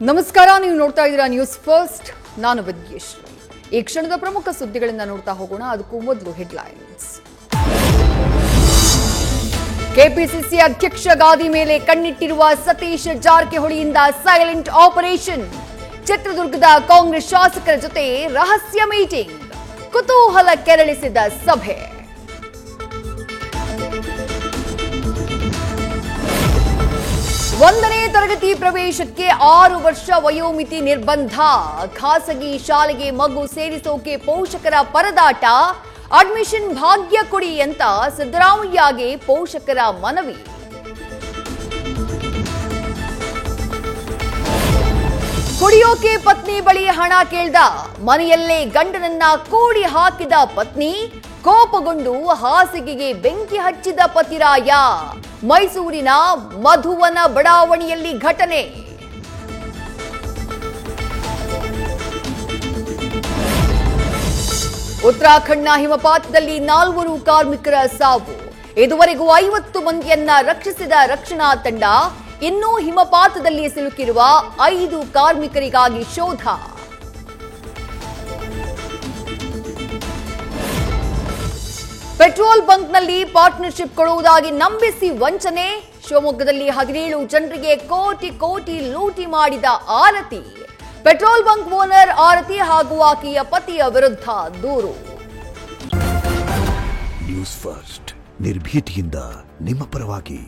ನಮಸ್ಕಾರ, ನೀವು ನೋಡ್ತಾ ಇದ್ದೀರಾ ನ್ಯೂಸ್ ಫಸ್ಟ್. ನಾನು ವಿದ್ಯೇಶ್ವರಿ. ಈ ಕ್ಷಣದ ಪ್ರಮುಖ ಸುದ್ದಿಗಳನ್ನ ನೋಡ್ತಾ ಹೋಗೋಣ. ಅದಕ್ಕೂ ಮೊದಲು ಹೆಡ್ಲೈನ್ಸ್. ಕೆಪಿಸಿಸಿ ಅಧ್ಯಕ್ಷ ಗಾದಿ ಮೇಲೆ ಕಣ್ಣಿಟ್ಟಿರುವ ಸತೀಶ್ ಜಾರಕಿಹೊಳಿಯಿಂದ ಸೈಲೆಂಟ್ ಆಪರೇಷನ್. ಚಿತ್ರದುರ್ಗದ ಕಾಂಗ್ರೆಸ್ ಶಾಸಕರ ಜೊತೆ ರಹಸ್ಯ ಮೀಟಿಂಗ್. ಕುತೂಹಲ ಕೆರಳಿಸಿದ ಸಭೆ. ಒಂದನೇ ತರಗತಿ ಪ್ರವೇಶಕ್ಕೆ 6 ವರ್ಷ ವಯೋಮಿತಿ ನಿರ್ಬಂಧ. ಖಾಸಗಿ ಶಾಲೆಗೆ ಮಗು ಸೇರಿಸೋಕೆ ಪೋಷಕರ ಪರದಾಟ. ಅಡ್ಮಿಷನ್ ಭಾಗ್ಯ ಕೊಡಿ ಅಂತ ಸಿದ್ದರಾಮಯ್ಯಗೆ ಪೋಷಕರ ಮನವಿ. ಕುಡಿಯೋಕೆ ಪತ್ನಿ ಬಳಿ ಹಣ ಕೇಳ್ದ. ಮನೆಯಲ್ಲೇ ಗಂಡನನ್ನ ಕೂಡಿ ಹಾಕಿದ ಪತ್ನಿ. ಕೋಪಗೊಂಡು ಹಾಸಿಗೆಗೆ ಬೆಂಕಿ ಹಚ್ಚಿದ ಪತಿರಾಯ. ಮೈಸೂರಿನ ಮಧುವನ ಬಡಾವಣೆಯಲ್ಲಿ ಘಟನೆ. ಉತ್ತರಾಖಂಡ್ನ ಹಿಮಪಾತದಲ್ಲಿ 4 ಕಾರ್ಮಿಕರ ಸಾವು. ಇದುವರೆಗೂ 50 ಮಂದಿಯನ್ನ ರಕ್ಷಿಸಿದ ರಕ್ಷಣಾ ತಂಡ. ಇನ್ನೂ ಹಿಮಪಾತದಲ್ಲಿ ಸಿಲುಕಿರುವ 5 ಕಾರ್ಮಿಕರಿಗಾಗಿ ಶೋಧ. ಪೆಟ್ರೋಲ್ ಬಂಕ್ನಲ್ಲಿ ಪಾರ್ಟ್ನರ್ಶಿಪ್ ಕೊಡುವುದಾಗಿ ನಂಬಿಸಿ ವಂಚನೆ. ಶಿವಮೊಗ್ಗದಲ್ಲಿ 17 ಜನರಿಗೆ ಕೋಟಿ ಲೂಟಿ ಮಾಡಿದ ಆರತಿ. ಪೆಟ್ರೋಲ್ ಬಂಕ್ ಓನರ್ ಆರತಿ ಹಾಗೂ ಆಕೆಯ ಪತಿಯ ವಿರುದ್ಧ ದೂರು. ನ್ಯೂಸ್ ಫಸ್ಟ್, ನಿರ್ಭೀತಿಯಿಂದ ನಿಮ್ಮ ಪರವಾಗಿ.